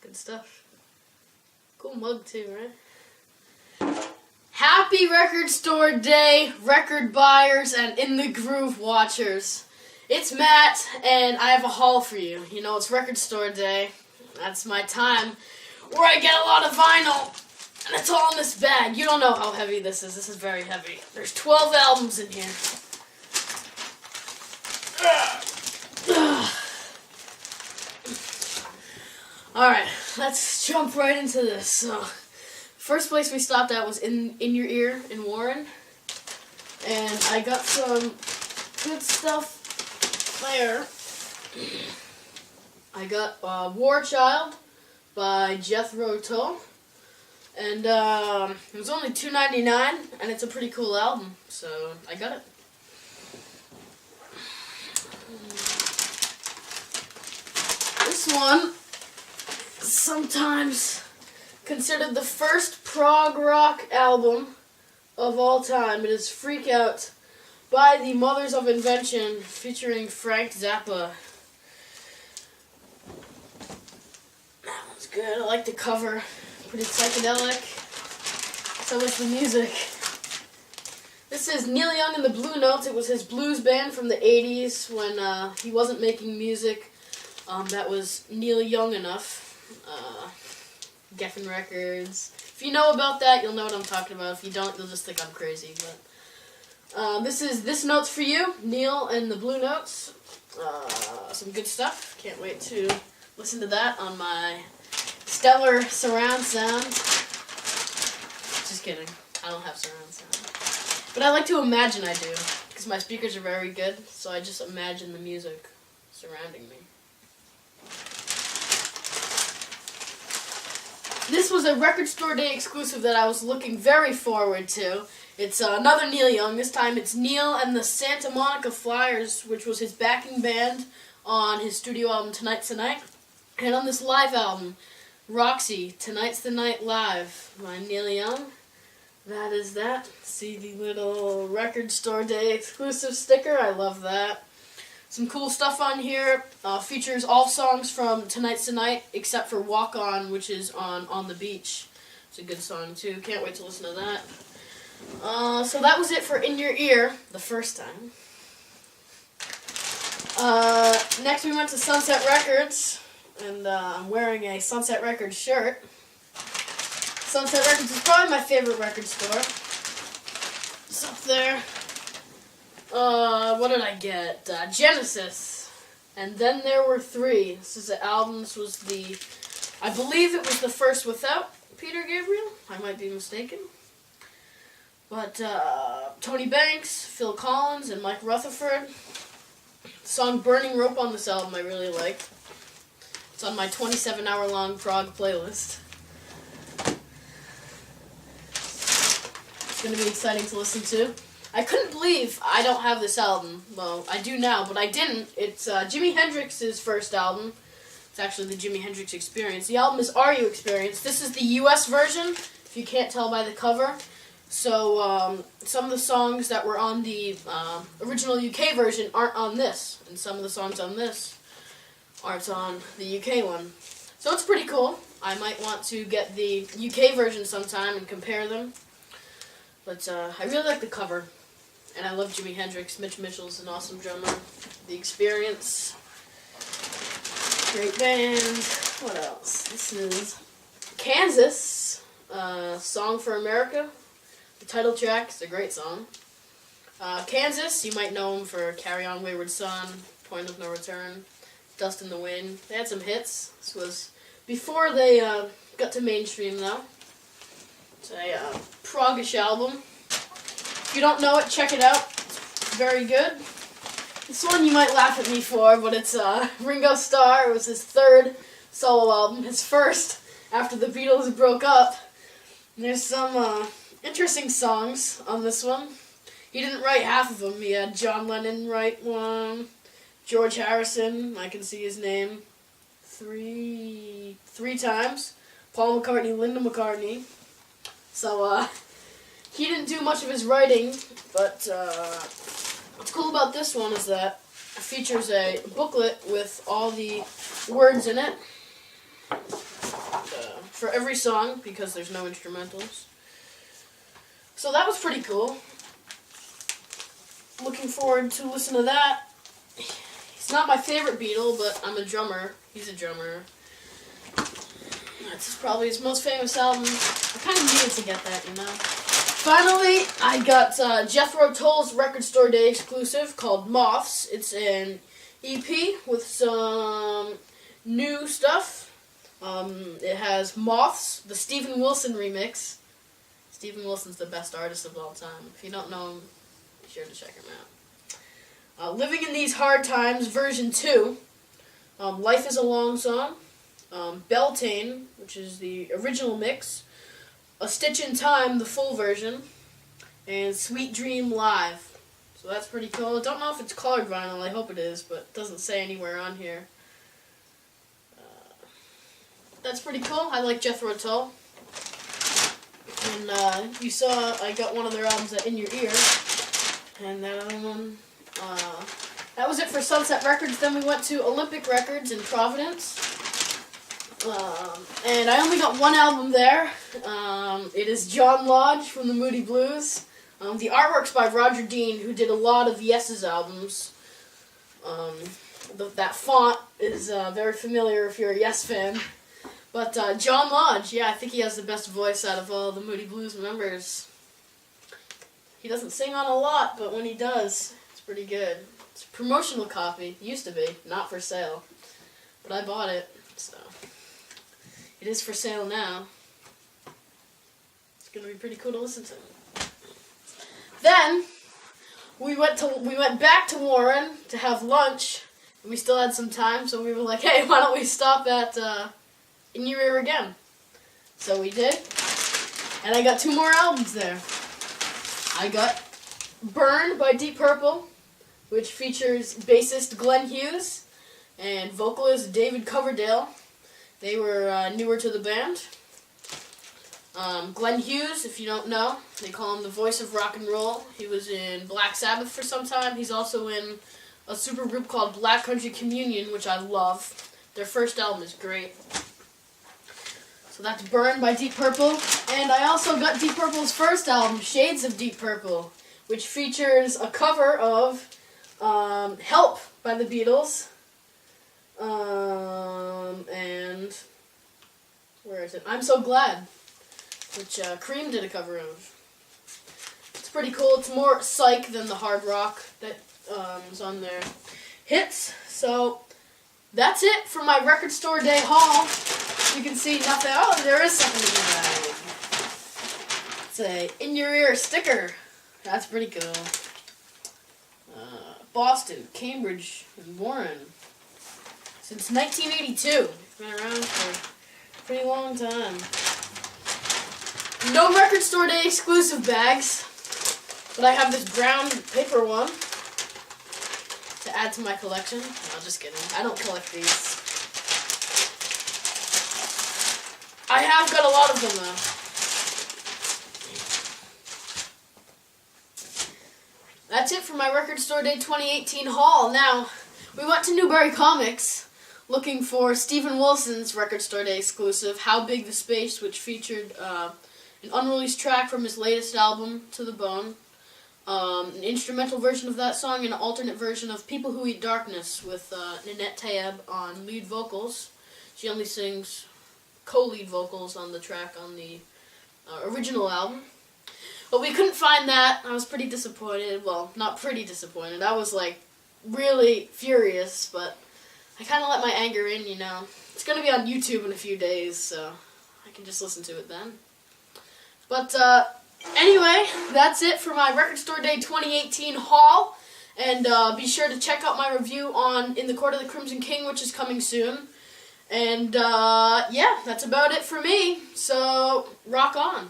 Good stuff. Cool mug too, right? Happy Record Store Day, record buyers and In the Groove watchers. It's Matt, and I have a haul for you. You know, it's Record Store Day. That's my time where I get a lot of vinyl, and it's all in this bag. You don't know how heavy this is. This is very heavy. There's 12 albums in here. Alright, let's jump right into this. So, first place we stopped at was In Your Ear in Warren. And I got some good stuff there. I got War Child by Jethro Tull. And it was only $2.99, and it's a pretty cool album, so I got it. This one is sometimes considered the first prog rock album of all time. It is Freak Out by the Mothers of Invention, featuring Frank Zappa. That one's good. I like the cover. Pretty psychedelic. So is the music. This is Neil Young and the Blue Notes. It was his blues band from the 80s when he wasn't making music that was Neil Young enough. Geffen Records. If you know about that, you'll know what I'm talking about. If you don't, you'll just think I'm crazy. But This Note's for you, Neil and the Blue Notes. Some good stuff. Can't wait to listen to that on my stellar surround sound. Just kidding. I don't have surround sound. But I like to imagine I do, because my speakers are very good, so I just imagine the music surrounding me. This was a Record Store Day exclusive that I was looking very forward to. It's another Neil Young. This time it's Neil and the Santa Monica Flyers, which was his backing band on his studio album Tonight's the Night. And on this live album, Roxy, Tonight's the Night Live by Neil Young. That is that. See the little Record Store Day exclusive sticker? I love that. Some cool stuff on here. Features all songs from Tonight's the Night except for Walk On, which is on the Beach. It's a good song too. Can't wait to listen to that. So that was it for In Your Ear the first time. Next we went to Sunset Records, and I'm wearing a Sunset Records shirt. Sunset Records is probably my favorite record store. It's up there. What did I get? Genesis. And Then There Were Three. This is the album. This was I believe it was the first without Peter Gabriel. I might be mistaken. But Tony Banks, Phil Collins, and Mike Rutherford. The song Burning Rope on this album I really like. It's on my 27-hour-long prog playlist. It's going to be exciting to listen to. I couldn't believe I don't have this album. Well, I do now, but I didn't. It's Jimi Hendrix's first album. It's actually the Jimi Hendrix Experience. The album is Are You Experience. This is the US version, if you can't tell by the cover. So some of the songs that were on the original UK version aren't on this, and some of the songs on this aren't on the UK one. So it's pretty cool. I might want to get the UK version sometime and compare them. But I really like the cover, and I love Jimi Hendrix. Mitch Mitchell's an awesome drummer. The Experience, great band. What else? This is Kansas, Song for America. The title track is a great song. Kansas, you might know them for Carry On Wayward Son, Point of No Return, Dust in the Wind. They had some hits. This was before they got to mainstream, though. It's a proggish album. If you don't know it, check it out. It's very good. This one you might laugh at me for, but it's Ringo Starr. It was his third solo album, his first after the Beatles broke up. And there's some interesting songs on this one. He didn't write half of them. He had John Lennon write one, George Harrison, I can see his name, three times, Paul McCartney, Linda McCartney. So, he didn't do much of his writing, but what's cool about this one is that it features a booklet with all the words in it. for every song because there's no instrumentals. So that was pretty cool. Looking forward to listen to that. He's not my favorite Beatle, but I'm a drummer. He's a drummer. That's probably his most famous album. I kind of needed to get that, you know. Finally, I got Jethro Tull's Record Store Day exclusive called Moths. It's an EP with some new stuff. It has Moths, the Steven Wilson remix. Steven Wilson's the best artist of all time. If you don't know him, be sure to check him out. Living in These Hard Times, version 2. Life is a Long Song. Beltane, which is the original mix. A Stitch in Time, the full version. And Sweet Dream Live. So that's pretty cool. I don't know if it's colored vinyl. I hope it is, but it doesn't say anywhere on here. That's pretty cool. I like Jethro Tull. And you saw I got one of their albums at In Your Ear. And that other one, that was it for Sunset Records. Then we went to Olympic Records in Providence. And I only got one album there. It is John Lodge from the Moody Blues. The artwork's by Roger Dean, who did a lot of Yes's albums. That font is very familiar if you're a Yes fan. But John Lodge, yeah, I think he has the best voice out of all the Moody Blues members. He doesn't sing on a lot, but when he does, it's pretty good. It's a promotional copy. It used to be, not for sale. But I bought it, so it is for sale now. It's going to be pretty cool to listen to. Then we went back to Warren to have lunch, and we still had some time, so we were like, hey, why don't we stop at In Your Ear again? So we did, and I got 2 more albums there. I got Burn by Deep Purple, which features bassist Glenn Hughes and vocalist David Coverdale. They were newer to the band. Glenn Hughes, if you don't know, they call him the voice of rock and roll. He was in Black Sabbath for some time. He's also in a supergroup called Black Country Communion, which I love. Their first album is great. So that's Burn by Deep Purple. And I also got Deep Purple's first album, Shades of Deep Purple, which features a cover of Help by the Beatles. And where is it? I'm So Glad, which Cream did a cover of. It's pretty cool. It's more psych than the hard rock that is on their hits. So that's it for my Record Store Day haul. You can see nothing. Oh, there is something in the bag. It's a In Your Ear sticker. That's pretty cool. Boston, Cambridge, and Warren. Since 1982. Been around for a pretty long time. No Record Store Day exclusive bags, but I have this brown paper one to add to my collection. No, just kidding. I don't collect these. I have got a lot of them, though. That's it for my Record Store Day 2018 haul. Now, we went to Newbury Comics looking for Steven Wilson's Record Store Day exclusive, How Big the Space, which featured an unreleased track from his latest album, To the Bone, an instrumental version of that song, and an alternate version of People Who Eat Darkness with Nanette Tayeb on lead vocals. She only sings co-lead vocals on the track on the original album. But we couldn't find that. I was pretty disappointed. Well, not pretty disappointed. I was, like, really furious, but I kind of let my anger in, you know. It's going to be on YouTube in a few days, so I can just listen to it then. But, anyway, that's it for my Record Store Day 2018 haul. And be sure to check out my review on In the Court of the Crimson King, which is coming soon. And, yeah, that's about it for me. So, rock on.